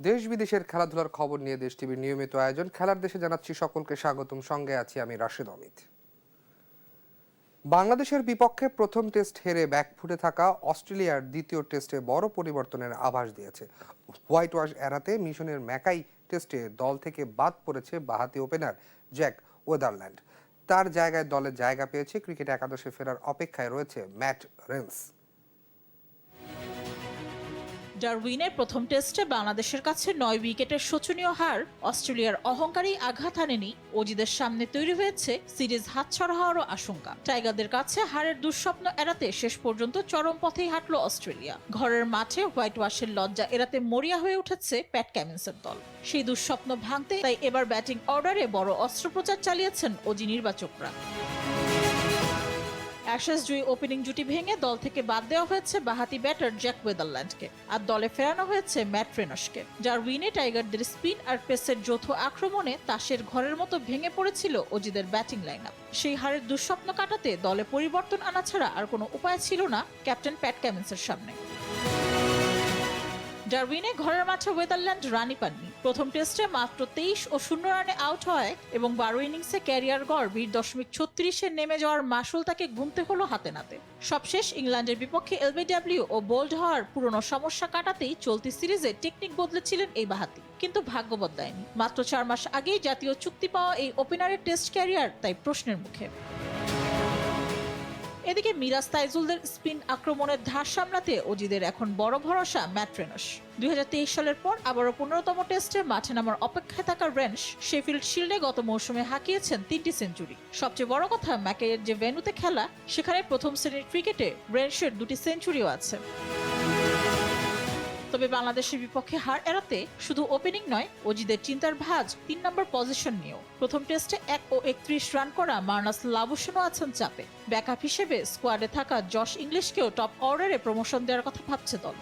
দেশ বিদেশের খেলাধুলার খবর নিয়ে দেশ টিভির নিয়মিত আয়োজন খেলার দেশে জানাচ্ছি সকলকে স্বাগতম। সঙ্গে আছি আমি রাশেদ অমিত। বাংলাদেশের বিপক্ষে প্রথম টেস্ট হেরে ব্যাকফুটে থাকা অস্ট্রেলিয়ার দ্বিতীয় টেস্টে বড় পরিবর্তনের আভাস দিয়েছে। হোয়াইট ওয়াশ এড়াতে মিশনের ম্যাকাই টেস্টে দল থেকে বাদ পড়েছে বাঁহাতি ওপেনার জ্যাক ওয়েদারল্যান্ড। তার জায়গায় দলে জায়গা পেয়েছে ক্রিকেট একাদশে ফেরার অপেক্ষায় রয়েছে ম্যাট রেন্স। ডারউইনের প্রথম টেস্টে বাংলাদেশের কাছে 9 উইকেটের শোচনীয় হার অস্ট্রেলিয়ার অহংকারী আঘাত হানেনি। অজিদের সামনে তৈরি হয়েছে সিরিজ হাতছাড়া হওয়ারও আশঙ্কা। টাইগারদের কাছে হারের দুঃস্বপ্ন এড়াতে শেষ পর্যন্ত চরম পথেই হাঁটল অস্ট্রেলিয়া। ঘরের মাঠে হোয়াইট ওয়াশের লজ্জা এড়াতে মরিয়া হয়ে উঠেছে প্যাট কামিন্সের দল। সেই দুঃস্বপ্ন ভাঙতে তাই এবার ব্যাটিং অর্ডারে বড় অস্ত্রোপচার চালিয়েছেন অজি নির্বাচকরা। অ্যাশেজ জয়ী ওপেনিং জুটি ভেঙে দল থেকে বাদ দেওয়া হয়েছে বাঁহাতি ব্যাটার জ্যাক ওয়েদারল্যান্ডকে, আর দলে ফেরানো হয়েছে ম্যাট রেনশকে। যার উইনে টাইগারদের স্পিন আর পেসের যৌথ আক্রমণে তাসের ঘরের মতো ভেঙে পড়েছিল অজিদের ব্যাটিং লাইনআপ। সেই হারের দুঃস্বপ্ন কাটাতে দলে পরিবর্তন আনা ছাড়া আর কোনো উপায় ছিল না ক্যাপ্টেন প্যাট কামিন্সের সামনে। ডারউইনে ঘরের মাঠে ওয়েদারল্যান্ড রানই পাননি। প্রথম টেস্টে মাত্র 23 ও 0 রানে আউট হয় এবং 12 ইনিংসে ক্যারিয়ার গড় 20.36-এ নেমে যাওয়ার মাসুল তাকে গুনতে হলো হাতে নাতে। সবশেষ ইংল্যান্ডের বিপক্ষে এলবিডব্লিউ ও বোল্ড হওয়ার পুরনো সমস্যা কাটাতেই চলতি সিরিজে টেকনিক বদলেছিলেন এই বাঁহাতি, কিন্তু ভাগ্য বদলায়নি। মাত্র 4 মাস আগেই জাতীয় চুক্তি পাওয়া এই ওপেনারের টেস্ট ক্যারিয়ার তাই প্রশ্নের মুখে। এদিকে মিরাজ তাইজুলদের স্পিন আক্রমণের ধার সামলাতে অজিদের এখন বড় ভরসা ম্যাট রেনশ। 2023 সালের পর আবারও 15তম টেস্টে মাঠে নামার অপেক্ষায় থাকা রেনশ শেফিল্ড শিল্ডে গত মৌসুমে হাঁকিয়েছেন 3টি সেঞ্চুরি। সবচেয়ে বড় কথা, ম্যাকাইয়ের যে ভেন্যুতে খেলা সেখানে প্রথম শ্রেণীর ক্রিকেটে রেনশের 2টি সেঞ্চুরিও আছে। তবে বাংলাদেশের বিপক্ষে হার এড়াতে শুধু ওপেনিং নয়, অজিদের চিন্তার ভাঁজ 3 নম্বর পজিশন নিয়েও। প্রথম টেস্টে 1 ও 31 রান করা মার্নাস লাবুসেনও আছেন চাপে। ব্যাকআপ হিসেবে স্কোয়াডে থাকা জশ ইংলিশকেও টপ অর্ডারে প্রমোশন দেওয়ার কথা ভাবছে দল।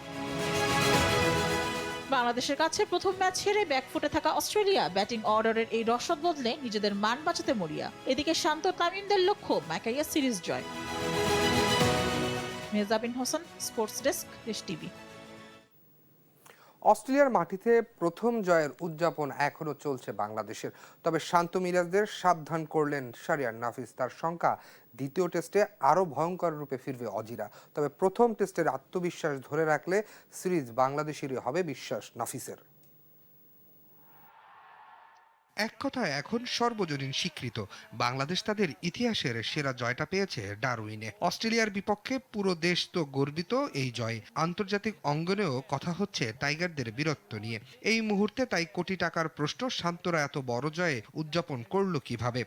বাংলাদেশের কাছে প্রথম ম্যাচ হেরে ব্যাকফুটে থাকা অস্ট্রেলিয়া ব্যাটিং অর্ডারের এই রসদ বদলে নিজেদের মান বাঁচাতে মরিয়া। এদিকে শান্ত তামিমদের লক্ষ্য ম্যাকাইয়া সিরিজ জয়। মেহজাবিন হোসেন, স্পোর্টস ডেস্ক, দেশ টিভি। অস্ট্রেলিয়ার মাটিতে প্রথম জয়ের উদযাপন এখনো চলছে বাংলাদেশের। তবে শান্ত মিরাজদের সাবধান করলেন শাহরিয়ার নাফিস। তার শঙ্কা, দ্বিতীয় টেস্টে আরও ভয়ঙ্কর রূপে ফিরবে অজিরা। তবে প্রথম টেস্টের আত্মবিশ্বাস ধরে রাখলে সিরিজ বাংলাদেশেরই হবে বিশ্বাস নাফিসের। এক কথায় এখন সর্বজনীন স্বীকৃত, বাংলাদেশ তাদের ইতিহাসের সেরা জয়টা পেয়েছে ডারউইনে। অস্ট্রেলিয়ার বিপক্ষে পুরো দেশ তো গর্বিত এই জয়। আন্তর্জাতিক অঙ্গনেও কথা হচ্ছে টাইগারদের বীরত্ব নিয়ে। এই মুহূর্তে তাই কোটি টাকার প্রশ্ন, শান্তরা এত বড় জয়ে উদযাপন করল কিভাবে?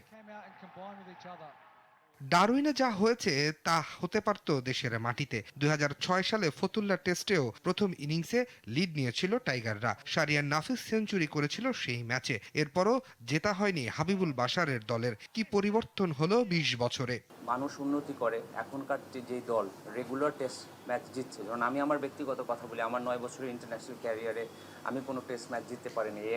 ডারউইনে যা হয়েছে তা হতে পারত দেশের মাটিতে। 2006 সালে ফতুল্লা টেস্টেও প্রথম ইনিংসে লিড নিয়েছিল টাইগাররা। শাহরিয়ার নাফিস সেঞ্চুরি করেছিল সেই ম্যাচে। এরপরও জেতা হয়নি হাবিবুল বাশারের দলের। কি পরিবর্তন হলো 20 বছরে? মানুষ উন্নতি করে। এখনকার যেই দল রেগুলার টেস্ট ম্যাচ জিতছে, যেমন আমি আমার ব্যক্তিগত কথা বলি, আমার 9 বছরের ইন্টারন্যাশনাল ক্যারিয়ারে আমি কোনো টেস্ট ম্যাচ জিততে পারিনি। এই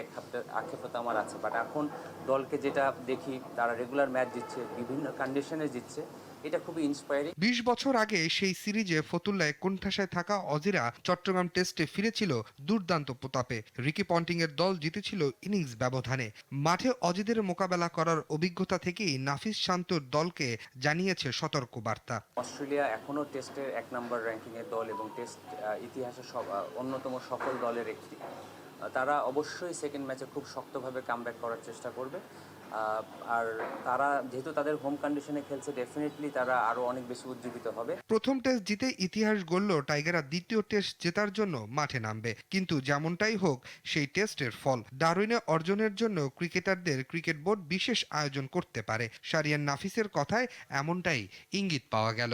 আক্ষেপতা আমার আছে। বাট এখন দলকে যেটা দেখি, তারা রেগুলার ম্যাচ জিতছে, বিভিন্ন কন্ডিশনে জিতছে, এটা খুবই ইন্সপায়ারিং। 20 বছর আগে সেই সিরিজে ফতুল্লায় কোণঠাসায় থাকা অজিরা চট্টগ্রাম টেস্টে ফিরেছিল দুর্দান্ত প্রতাপে। রিকি পন্টিং এর দল জিতেছিল ইনিংস ব্যবধানে। মাঠে অজিদের মোকাবেলা করার অভিজ্ঞতা থেকেই নাফিস শান্তর দলকে জানিয়েছে সতর্ক বার্তা। অস্ট্রেলিয়া এখনও টেস্টের 1 নম্বর র্যাঙ্কিংয়ের দল এবং টেস্ট ইতিহাসে অন্যতম সফল দলের একটি। তারা অবশ্যই সেকেন্ড ম্যাচে খুব শক্তভাবে কামব্যাক করার চেষ্টা করবে। আর তারা যেহেতু তাদের হোম কন্ডিশনে খেলছে, ডেফিনেটলি তারা আরো অনেক বেশি উজ্জীবিত হবে। প্রথম টেস্ট জিতে ইতিহাস গড়ল টাইগাররা দ্বিতীয় টেস্ট জেতার জন্য মাঠে নামবে। কিন্তু যেমনটাই হোক, সেই টেস্টের ফল ডারউইনে অর্জনের জন্য ক্রিকেটারদের ক্রিকেট বোর্ড বিশেষ আয়োজন করতে পারে। শাহরিয়ার নাফিসের কথায় এমনটাই ইঙ্গিত পাওয়া গেল।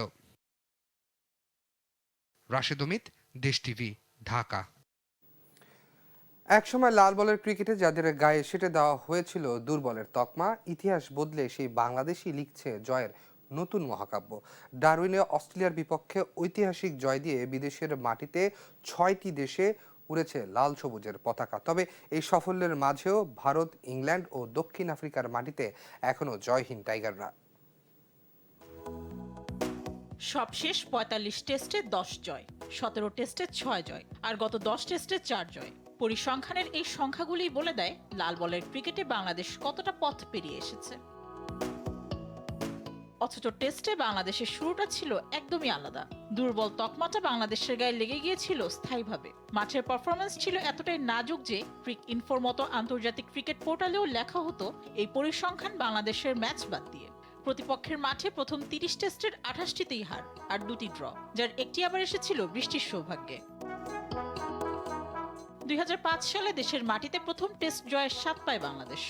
রাশেদ অমিত, দেশ টিভি, ঢাকা। একসময় লাল বলের ক্রিকেটে যাদের গায়ে সেটে দেওয়া হয়েছিল দুর্বলের তকমা, ইতিহাস বদলে সেই বাংলাদেশই লিখছে জয়ের নতুন মহাকাব্য। ডারউইনে অস্ট্রেলিয়ার বিপক্ষে ঐতিহাসিক জয় দিয়ে বিদেশের মাটিতে 6টি দেশে উড়েছে লাল সবুজের পতাকা। তবে এই সাফল্যের মাঝেও ভারত, ইংল্যান্ড ও দক্ষিণ আফ্রিকার মাটিতে এখনো জয়হীন টাইগাররা। সবশেষ 45 টেস্টে 10 জয়, 17 টেস্টে 6 জয়, আর গত 10 টেস্টে 4 জয়। পরিসংখ্যানের এই সংখ্যাগুলি বলে দেয় লাল বলের ক্রিকেটে বাংলাদেশ কতটা পথ পেরিয়ে এসেছে। অথচ টেস্টে বাংলাদেশের শুরুটা ছিল একদমই আলাদা। দুর্বল তকমাটা বাংলাদেশের গায়ে লেগে গিয়েছিল স্থায়ীভাবে। মাঠের পারফরমেন্স ছিল এতটাই নাজুক যে ক্রিক ইনফোর মতো আন্তর্জাতিক ক্রিকেট পোর্টালেও লেখা হতো এই পরিসংখ্যান বাংলাদেশের ম্যাচ বাদ দিয়ে। প্রতিপক্ষের মাঠে প্রথম 30 টেস্টের 28টিতেই হার আর 2টি ড্র, যার একটি আবার এসেছিল বৃষ্টির সৌভাগ্যে। 2005 সালে দেশের মাটিতে প্রথম টেস্ট জয়ের স্বাদ পায় বাংলাদেশ,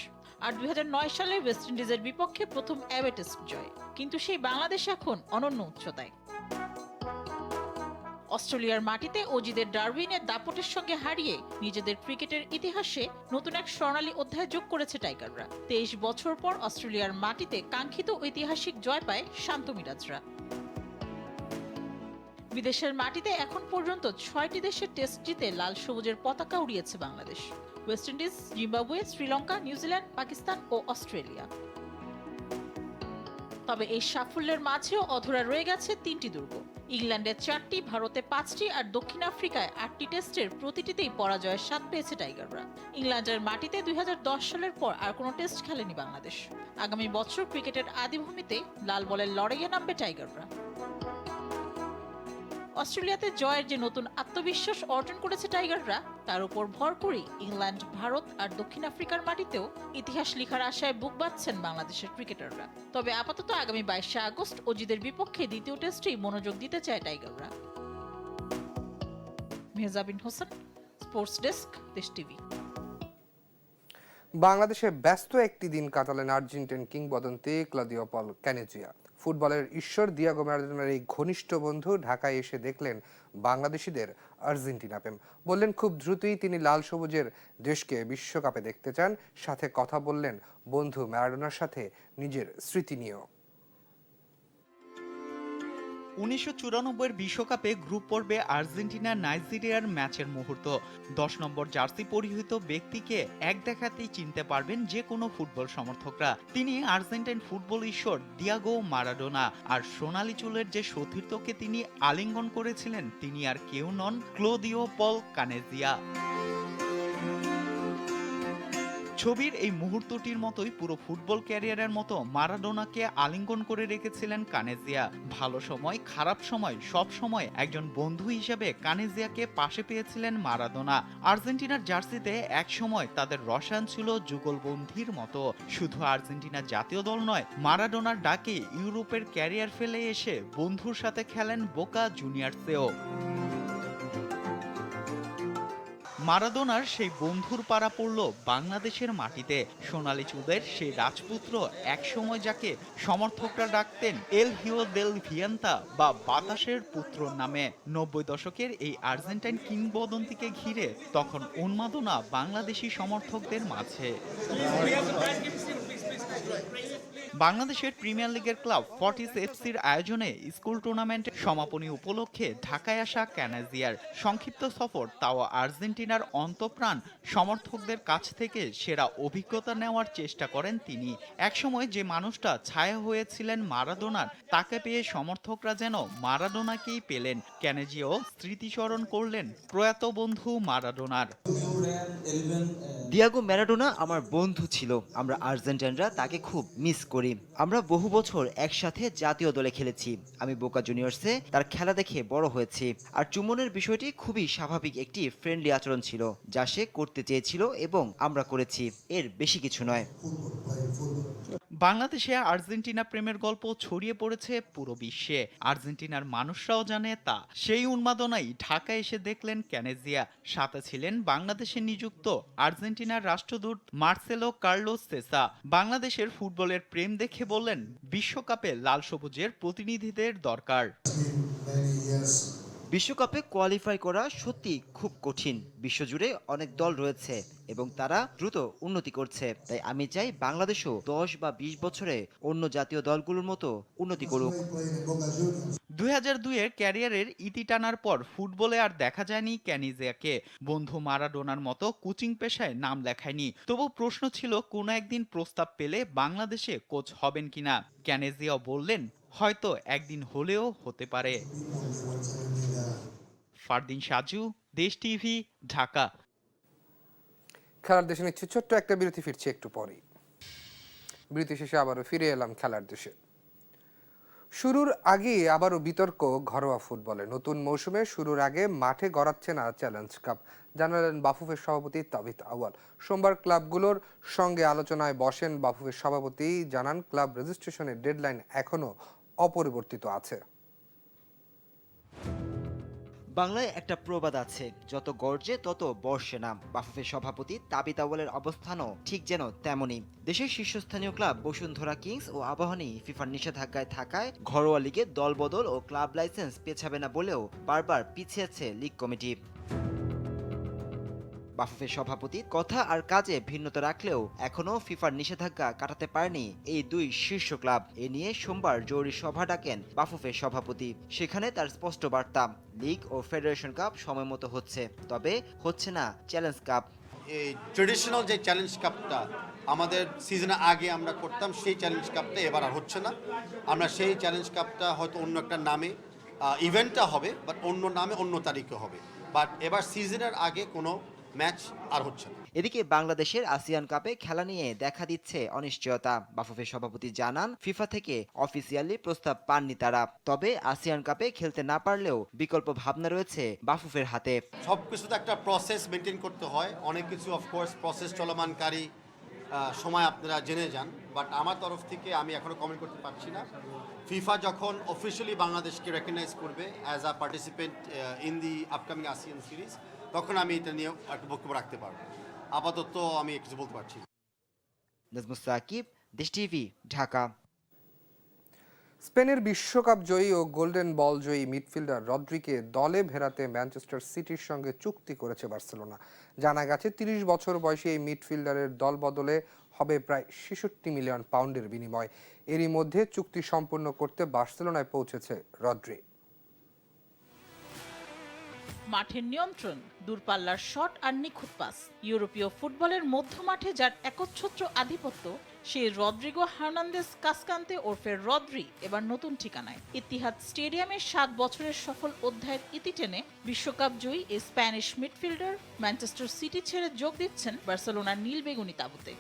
আর 2009 সালে ওয়েস্ট ইন্ডিজের বিপক্ষে প্রথম অ্যাওয়ে টেস্ট জয়। কিন্তু সেই বাংলাদেশ এখন অনন্য উচ্চতায়। অস্ট্রেলিয়ার মাটিতে অজিদের ডারউইনের দাপটের সঙ্গে হারিয়ে নিজেদের ক্রিকেটের ইতিহাসে নতুন এক স্বর্ণালী অধ্যায় যোগ করেছে টাইগাররা। 23 বছর পর অস্ট্রেলিয়ার মাটিতে কাঙ্ক্ষিত ঐতিহাসিক জয় পায় শান্ত মিরাজরা। বিদেশের মাটিতে এখন পর্যন্ত 6টি দেশের টেস্ট জিতে লাল সবুজের পতাকা উড়িয়েছে Bangladesh: West Indies, Zimbabwe, Sri Lanka, New Zealand, Pakistan ও অস্ট্রেলিয়া। তবে এই সাফল্যের মাঝেও অধরা রয়ে গেছে 3টি দুর্গ। ইংল্যান্ডে 4টি, ভারতে 5টি আর দক্ষিণ আফ্রিকায় 8টি টেস্টের প্রতিটিতেই পরাজয়ের স্বাদ পেয়েছে টাইগাররা। ইংল্যান্ডের মাটিতে 2010 সালের পর আর কোনো টেস্ট খেলেনি বাংলাদেশ। আগামী বছর ক্রিকেটের আদিভূমিতে লাল বলের লড়াইয়ে নামবে টাইগাররা। অস্ট্রেলিয়াতে জয়ের যে নতুন আত্মবিশ্বাস অর্জন করেছে টাইগাররা, তার উপর ভর করেই ইংল্যান্ড, ভারত আর দক্ষিণ আফ্রিকার মাটিতেও ইতিহাস লেখার আশায় বুক বাঁধছেন বাংলাদেশের ক্রিকেটাররা। তবে আপাতত আগামী 22শে আগস্ট অজিদের বিপক্ষে দ্বিতীয় টেস্টেই মনোযোগ দিতে চায় টাইগাররা। মেহজাবিন হোসেন, স্পোর্টস ডেস্ক, দেশ টিভি। বাংলাদেশে ব্যস্ত একটি দিন কাটালেন আর্জেন্টিন কিংবদন্তি ক্লদিও পল ক্যানেজিয়া। ফুটবলের ঈশ্বর দিয়াগো ম্যারাডোনার এই ঘনিষ্ঠ বন্ধু ঢাকায় এসে দেখলেন বাংলাদেশিদের আর্জেন্টিনা প্রেম। বললেন খুব দ্রুতই তিনি লাল সবুজের দেশকে বিশ্বকাপে দেখতে চান। সাথে কথা বললেন বন্ধু ম্যারাডোনার সাথে নিজের স্মৃতি নিয়েও। 1994 বিশ্বকাপে গ্রুপ পর্বে আর্জেন্টিনা নাইজেরিয়ার ম্যাচের মুহূর্ত। 10 নম্বর জার্সি পরিহিত ব্যক্তিকে এক দেখাতেই চিনতে পারবেন যে কোনো ফুটবল সমর্থকরা। তিনি আর্জেন্টাইন ফুটবল ঈশ্বর দিয়াগো মারাডোনা। আর সোনালী চুলের যে সতীর্থকে তিনি আলিঙ্গন করেছিলেন তিনি আর কেউ নন, ক্লদিও পল কানেজিয়া। ছবির এই মুহূর্তটির মতোই পুরো ফুটবল ক্যারিয়ারের মতো মারাডোনাকে আলিঙ্গন করে রেখেছিলেন কানেজিয়া। ভালো সময়, খারাপ সময়, সব সময় একজন বন্ধু হিসেবে কানেজিয়াকে পাশে পেয়েছিলেন মারাডোনা। আর্জেন্টিনার জার্সিতে এক সময় তাদের রসায়ন ছিল যুগলবন্ধির মতো। শুধু আর্জেন্টিনা জাতীয় দল নয়, মারাডোনার ডাকে ইউরোপের ক্যারিয়ার ফেলে এসে বন্ধুর সাথে খেলেন বোকা জুনিয়র্সেও। মারাদোনার সেই বন্ধুর পাড়া পড়ল বাংলাদেশের মাটিতে। সোনালী চুলের সেই রাজপুত্র একসময় যাকে সমর্থকরা ডাকতেন এল হিও দেল ভিয়ান্তা বা বাতাসের পুত্র নামে। 90 দশকের এই আর্জেন্টাইন কিংবদন্তিকে ঘিরে তখন উন্মাদনা বাংলাদেশি সমর্থকদের মাঝে। বাংলাদেশের প্রিমিয়ার লিগের ক্লাব ফর্টিস এফসির আয়োজনে স্কুল টুর্নামেন্টের সমাপনী উপলক্ষে ঢাকায় আসা ক্যানাজিয়ার সংক্ষিপ্ত সফর, তাও আর্জেন্টিনার অন্তঃপ্রাণ সমর্থকদের কাছ থেকে সেরা অভিজ্ঞতা নেওয়ার চেষ্টা করেন তিনি। একসময় যে মানুষটা ছায়া হয়েছিলেন মারাদোনার, তাকে পেয়ে সমর্থকরা যেন মারাদোনাকেই পেলেন। ক্যানেজিও স্মৃতিস্মরণ করলেন প্রয়াত বন্ধু মারাদোনার। দিয়াগো ম্যারাডোনা আমার বন্ধু ছিল। আমরা আর্জেন্টাইনরা তাকে খুব মিস করি। আমরা বহু বছর একসাথে জাতীয় দলে খেলেছি। আমি বোকা জুনিয়র্সে তার খেলা দেখে বড় হয়েছি। আর চুম্বনের বিষয়টি খুবই স্বাভাবিক একটি ফ্রেন্ডলি আচরণ ছিল, যা সে করতে চেয়েছিল এবং আমরা করেছি, এর বেশি কিছু নয়। বাংলাদেশে আর্জেন্টিনা প্রেমের গল্প ছড়িয়ে পড়েছে পুরো বিশ্বে। আর্জেন্টিনার মানুষরাও জানে তা। সেই উন্মাদনাই ঢাকায় এসে দেখলেন ক্যানেজিয়া। সাথে ছিলেন বাংলাদেশে নিযুক্ত আর্জেন্টিনার রাষ্ট্রদূত মার্সেলো কার্লোস সেসা। বাংলাদেশের ফুটবলের প্রেম দেখে বললেন বিশ্বকাপে লাল সবুজের প্রতিনিধিদের দরকার। বিশ্বকাপে কোয়ালিফাই করা সত্যি খুব কঠিন। বিশ্বজুড়ে অনেক দল রয়েছে এবং তারা দ্রুত উন্নতি করছে। তাই আমি চাই বাংলাদেশও 10 বা 20 বছরে অন্য জাতীয় দলগুলোর মতো উন্নতি করুক। 2002-এর ক্যারিয়ারের ইতি টানার পর ফুটবলে আর দেখা যায়নি ক্যানিজিয়াকে। বন্ধু মারাডোনার মতো কোচিং পেশায় নাম লেখায়নি। তবু প্রশ্ন ছিল কোনো একদিন প্রস্তাব পেলে বাংলাদেশে কোচ হবেন কিনা। ক্যানেজিয়াও বললেন হয়তো একদিন হলেও হতে পারে। ফারদিন সাজু, দেশ টিভি, ঢাকা। খেলার দেশে নিচ্ছে ছোট্ট একটা বিরতি, ফিরছে একটু পরেই। বিরতি শেষে আবারও ফিরে এলাম খেলার দেশে। শুরুর আগে আবারও বিতর্ক ঘরোয়া ফুটবলে। নতুন মৌসুমে শুরুর আগে মাঠে গড়াচ্ছে না চ্যালেঞ্জ কাপ, জানালেন বাফুফের সভাপতি তাবিথ আউয়াল। সোমবার ক্লাবগুলোর সঙ্গে আলোচনায় বসেন বাফুফের সভাপতি, জানান ক্লাব রেজিস্ট্রেশনের ডেডলাইন এখনো অপরিবর্তিত আছে। বাংলায় একটা প্রবাদ আছে, যত গর্জে তত বর্ষে না। বাফুফের সভাপতি তাবিথ আউয়ালের অবস্থানও ঠিক যেন তেমনই। দেশের শীর্ষস্থানীয় ক্লাব বসুন্ধরা কিংস ও আবাহনী ফিফার নিষেধাজ্ঞায় থাকায় ঘরোয়া লিগে দলবদল ও ক্লাব লাইসেন্স পেছাবে না বলেও বারবার পিছিয়েছে লিগ কমিটি। বাফুফের সভাপতি কথা আর কাজে ভিন্নতা রাখলেও এখনও ফিফার নিষেধাজ্ঞা কাটাতে পারেনি এই দুই শীর্ষ ক্লাব। এ নিয়ে সোমবার জরুরি সভা ডাকেন বাফুফের সভাপতি। সেখানে তার স্পষ্ট বার্তা, লিগ ও ফেডারেশন কাপ সময় মতো হচ্ছে, তবে হচ্ছে না চ্যালেঞ্জ কাপ। এই ট্রেডিশনাল যে চ্যালেঞ্জ কাপটা আমাদের সিজনের আগে আমরা করতাম, সেই চ্যালেঞ্জ কাপটা এবার আর হচ্ছে না। আমরা সেই চ্যালেঞ্জ কাপটা হয়তো অন্য একটা নামে ইভেন্টটা হবে, বাট অন্য নামে অন্য তারিখে হবে। বাট এবার সিজনের আগে কোনো ম্যাচ আর হচ্ছে না। এদিকে বাংলাদেশের আসিয়ান কাপে খেলা নিয়ে দেখা দিচ্ছে অনিশ্চয়তা। বাফুফের সভাপতি জানান, ফিফা থেকে অফিসিয়ালি প্রস্তাব পাননি তারা, তবে আসিয়ান কাপে খেলতে না পারলেও বিকল্প ভাবনা রয়েছে বাফুফের হাতে। সব কিছুতে একটা প্রসেস মেনটেন করতে হয়, অনেক কিছু অফকোর্স প্রসেস চলমানকারী সময় আপনারা জেনে যান। বাট আমার তরফ থেকে আমি এখনো কমেন্ট করতে পারছি না। ফিফা যখন অফিসিয়ালি বাংলাদেশকে রেকগনাইজ করবে as a participant in the upcoming ASEAN series, তখন আমি এটা নিয়ে একটা বক্তব্য রাখতে পারবো। আপাতত আমি কিছু বলতে পারছি না। নাজমুস সাকিব, দেশ টিভি, ঢাকা। স্পেনের বিশ্বকাপ জয়ী ও গোল্ডেন বল জয়ী মিডফিল্ডার রদ্রিকে দলে ফেরাতে ম্যানচেস্টার সিটির সঙ্গে চুক্তি করেছে বার্সেলোনা। জানা গেছে ৩০ বছর বয়সী এই মিডফিল্ডারের দল বদলে হবে প্রায় ৬৬ মিলিয়ন পাউন্ডের বিনিময়। এরই মধ্যে চুক্তি সম্পূর্ণ করতে বার্সেলোনায় পৌঁছেছে রদ্রি। মাঠের নিয়ন্ত্রণ, দূরপাল্লার শট আর নিখুঁত পাস, ইউরোপীয় ফুটবলের মধ্যমাঠে যার একচ্ছত্র আধিপত্য, সেই রদ্রিগো হার্নান্দেজ কাসকান্তে ওরফে রদ্রি এবার নতুন ঠিকানায়। ইতিহাদ স্টেডিয়ামে ৭ বছরের সফল অধ্যায়ের ইতি টেনে বিশ্বকাপ জয়ী এই স্প্যানিশ মিডফিল্ডার ম্যানচেস্টার সিটি ছেড়ে যোগ দিচ্ছেন বার্সেলোনার নীল বেগুনি তাঁবুতে।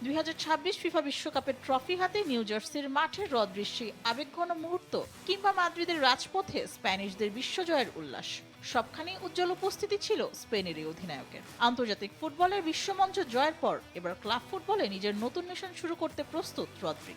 ২০২৬ ফিফা বিশ্বকাপের ট্রফি হাতে নিউ জার্সির মাঠে রদ্রির সেই আবেগঘন মুহূর্ত, কিংবা মাদ্রিদের রাজপথে স্প্যানিশদের বিশ্বজয়ের উল্লাস, সবখানেই উজ্জ্বল উপস্থিতি ছিল স্পেনের এই অধিনায়কের। আন্তর্জাতিক ফুটবলের বিশ্বমঞ্চ জয়ের পর এবার ক্লাব ফুটবলে নিজের নতুন মিশন শুরু করতে প্রস্তুত রদ্রি।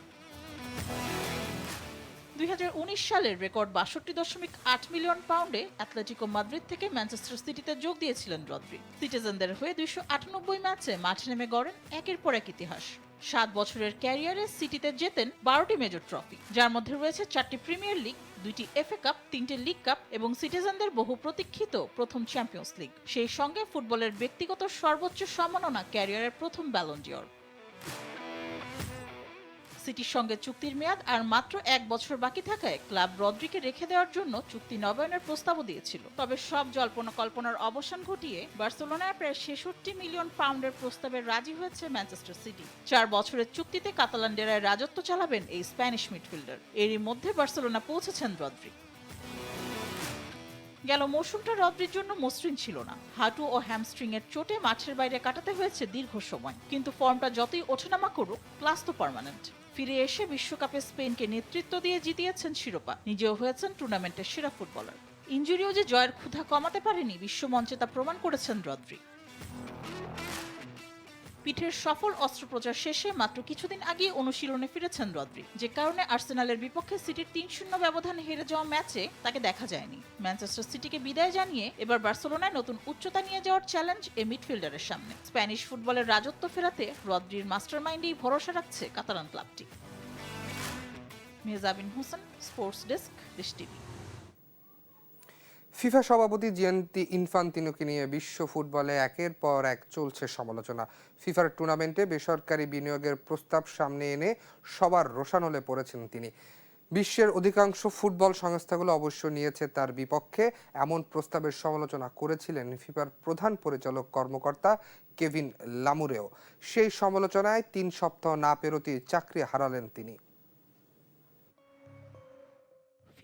২০১৯ সালের রেকর্ড ৬২.৮ মিলিয়ন পাউন্ডে অ্যাটলেটিকো মাদ্রিদ থেকে ম্যানচেস্টার সিটিতে যোগ দিয়েছিলেন রদ্রি। সিটিজেনদের হয়ে ২৯৮ ম্যাচে মাঠে নেমে গড়েন একের পর এক ইতিহাস। ৭ বছরের ক্যারিয়ারে সিটিতে জেতেন ১২টি মেজর ট্রফি, যার মধ্যে রয়েছে ৪টি প্রিমিয়ার লিগ, ২টি এফএ কাপ, ৩টে লিগ কাপ এবং সিটিজেনদের বহু প্রতীক্ষিত প্রথম চ্যাম্পিয়ন্স লিগ। সেই সঙ্গে ফুটবলের ব্যক্তিগত সর্বোচ্চ সম্মাননা ক্যারিয়ারের প্রথম ব্যালন ডি'অর। সিটির সঙ্গে চুক্তির মেয়াদ আর মাত্র ১ বছর বাকি থাকায় ক্লাব রদ্রিকে রেখে দেওয়ার জন্য চুক্তি নবায়নের প্রস্তাবও দিয়েছিল। তবে সব জল্পনা কল্পনার অবসান ঘটিয়ে বার্সেলোনায় প্রায় ৬৬ মিলিয়ন পাউন্ডের প্রস্তাবে রাজি হয়েছে ম্যানচেস্টার সিটি। ৪ বছরের চুক্তিতে কাতালান ডেরায় রাজত্ব চালাবেন এই স্প্যানিশ মিডফিল্ডার। এরই মধ্যে বার্সেলোনা পৌঁছেছেন রদ্রি। গেল মৌসুমটা রদ্রির জন্য মসৃণ ছিল না। হাঁটু ও হ্যামস্ট্রিং এর চোটে মাঠের বাইরে কাটাতে হয়েছে দীর্ঘ সময়। কিন্তু ফর্মটা যতই ওঠানামা করুক, ক্লাস তো পার্মানেন্ট। ফিরে এসে বিশ্বকাপে স্পেনকে নেতৃত্ব দিয়ে জিতিয়েছেন শিরোপা, নিজেও হয়েছেন টুর্নামেন্টের সেরা ফুটবলার। ইনজুরিও যে জয়ের ক্ষুধা কমাতে পারেনি বিশ্বমঞ্চে তা প্রমাণ করেছেন রদ্রি। পিঠের সফল অস্ত্রোপচার শেষে মাত্র কিছুদিন আগে অনুশীলনে ফিরেছেন রদ্রি, যে কারণে আর্সেনালের বিপক্ষে সিটির ৩-০ ব্যবধানে হেরে যাওয়া ম্যাচে তাকে দেখা যায়নি। ম্যানচেস্টার সিটিকে বিদায় জানিয়ে এবার বার্সেলোনায় নতুন উচ্চতা নিয়ে যাওয়ার চ্যালেঞ্জ এই মিডফিল্ডারের সামনে। স্প্যানিশ ফুটবলের রাজত্ব ফেরাতে রদ্রির মাস্টারমাইন্ডেই ভরসা রাখছে কাতালান ক্লাবটি। মেহজাবিন হোসেন, স্পোর্টস ডেস্ক, দেশ টিভি। ফিফা সভাপতি জিয়ান্তি ইনফান্তিনোকে নিয়ে বিশ্ব ফুটবলে একের পর এক চলছে সমালোচনা। ফিফার টুর্নামেন্টে বেসরকারি বিনিয়োগের প্রস্তাব সামনে এনে সবার রোষানলে পড়েছেন তিনি। বিশ্বের অধিকাংশ ফুটবল সংস্থাগুলো অবশ্য নিয়েছে তার বিপক্ষে এমন প্রস্তাবের সমালোচনা করেছিলেন ফিফার প্রধান পরিচালক কর্মকর্তা কেভিন লামুরেও। সেই সমালোচনায় ৩ সপ্তাহ না পেরোতেই চাকরি হারালেন তিনি।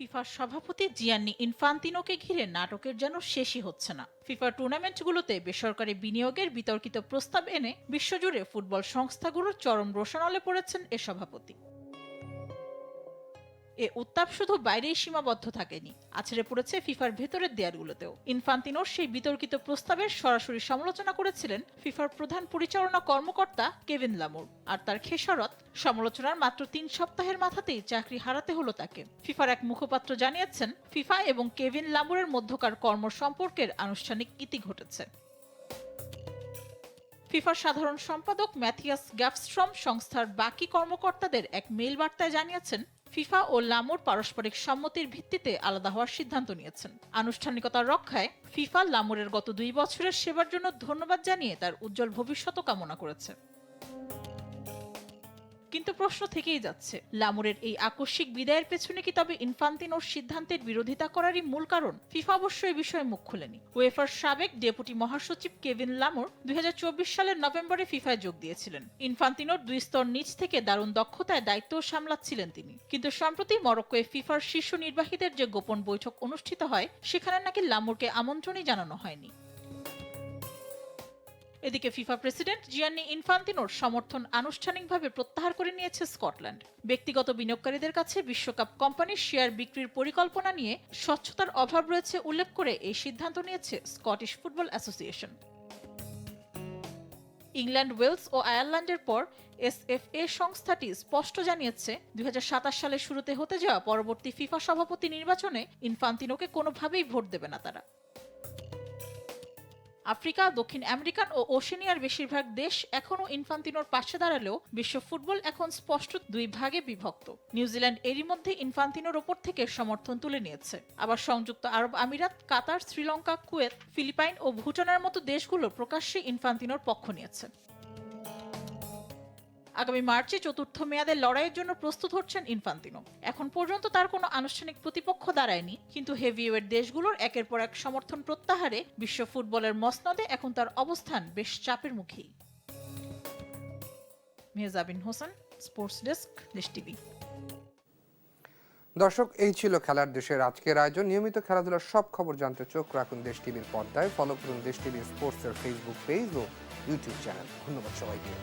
ফিফার সভাপতি জিয়ান্নি ইনফান্তিনোকে ঘিরে নাটকের যেন শেষই হচ্ছে না। ফিফার টুর্নামেন্টগুলোতে বেসরকারি বিনিয়োগের বিতর্কিত প্রস্তাব এনে বিশ্বজুড়ে ফুটবল সংস্থাগুলোর চরম রোষানলে পড়েছেন এ সভাপতি। এ উত্তাপ শুধু বাইরেই সীমাবদ্ধ থাকেনি, আছড়ে পড়েছে ফিফার ভেতরের দেয়ালগুলোতেও। ইনফান্তিনোর সেই বিতর্কিত প্রস্তাবের সরাসরি সমালোচনা করেছিলেন ফিফার প্রধান পরিচালনা কর্মকর্তা কেভিন লামুর, আর তার খেসারত সমালোচনার মাত্র 3 সপ্তাহের মাথাতেই চাকরি হারাতে হলো তাকে। ফিফার এক মুখপাত্র জানিয়েছেন, ফিফা এবং কেভিন লামুরের মধ্যকার কর্ম সম্পর্কের আনুষ্ঠানিক ইতি ঘটেছে। ফিফার সাধারণ সম্পাদক ম্যাথিয়াস গ্যাফস্ট্রম সংস্থার বাকি কর্মকর্তাদের এক মেইল বার্তায় জানিয়েছেন, ফিফা ও লামুর পারস্পরিক সম্মতির ভিত্তিতে আলাদা হওয়ার সিদ্ধান্ত নিয়েছেন। আনুষ্ঠানিকতার রক্ষায় ফিফা লামুরের গত 2 বছরের সেবার জন্য ধন্যবাদ জানিয়ে তার উজ্জ্বল ভবিষ্যৎ কামনা করেছে। কিন্তু প্রশ্ন থেকেই যাচ্ছে, লামুরের এই আকস্মিক বিদায়ের পেছনে কি তবে ইনফান্তিনোর সিদ্ধান্তের বিরোধিতা করারই মূল কারণ? ফিফা অবশ্য এই বিষয়ে মুখ খুলেনি। উয়েফার সাবেক ডেপুটি মহাসচিব কেভিন লামুর 2024 সালের নভেম্বরে ফিফায় যোগ দিয়েছিলেন। ইনফান্তিনোর 2 স্তর নিচ থেকে দারুণ দক্ষতায় দায়িত্ব সামলাচ্ছিলেন তিনি। কিন্তু সম্প্রতি মরক্কোয় ফিফার শীর্ষ নির্বাহীদের যে গোপন বৈঠক অনুষ্ঠিত হয়, সেখানে নাকি লামুরকে আমন্ত্রণই জানানো হয়নি। এদিকে ফিফা প্রেসিডেন্ট জিয়ান্নি ইনফান্তিনোর সমর্থন আনুষ্ঠানিকভাবে প্রত্যাহার করে নিয়েছে স্কটল্যান্ড। ব্যক্তিগত বিনিয়োগকারীদের কাছে বিশ্বকাপ কোম্পানির শেয়ার বিক্রির পরিকল্পনা নিয়ে স্বচ্ছতার অভাব রয়েছে উল্লেখ করে এই সিদ্ধান্ত নিয়েছে Scottish football association. England, Wales ও আয়ারল্যান্ডের পর এসএফএ সংস্থাটি স্পষ্ট জানিয়েছে, 2027 সালের শুরুতে হতে যাওয়া পরবর্তী ফিফা সভাপতি নির্বাচনে ইনফান্তিনোকে কোনোভাবেই ভোট দেবে না তারা। আফ্রিকা, দক্ষিণ আমেরিকান ও ওশেনিয়ার বেশিরভাগ দেশ এখনও ইনফান্তিনোর পাশে দাঁড়ালেও বিশ্ব ফুটবল এখন স্পষ্ট 2 ভাগে বিভক্ত। নিউজিল্যান্ড এরই মধ্যে ইনফান্তিনোর ওপর থেকে সমর্থন তুলে নিয়েছে। আবার সংযুক্ত আরব আমিরাত, কাতার, শ্রীলঙ্কা, কুয়েত, ফিলিপাইন ও ভুটানের মতো দেশগুলো প্রকাশ্যে ইনফান্তিনোর পক্ষ নিয়েছে। আগামী মার্চে 4র্থ মেয়াদের লড়াইয়ের জন্য প্রস্তুত হচ্ছেন ইনফান্তিনো। এখন পর্যন্ত তার কোনো আনুষ্ঠানিক প্রতিপক্ষ দাঁড়ায়নি, কিন্তু হেভিওয়েট দেশগুলোর একের পর এক সমর্থন প্রত্যাহারে বিশ্ব ফুটবলের মসনদে এখন তার অবস্থান বেশ চাপের মুখেই। মেহজাবিন হোসেন, স্পোর্টস ডেস্ক, দেশ টিভি। দর্শক, এই ছিল খেলার দেশের আজকের আয়োজন। নিয়মিত খেলাধুলার সব খবর জানতে চোখ রাখুন দেশ টিভির পর্দায়। ফলো করুন দেশ টিভি স্পোর্টসের ফেসবুক পেজ ও ইউটিউব চ্যানেল। ধন্যবাদ সবাইকে।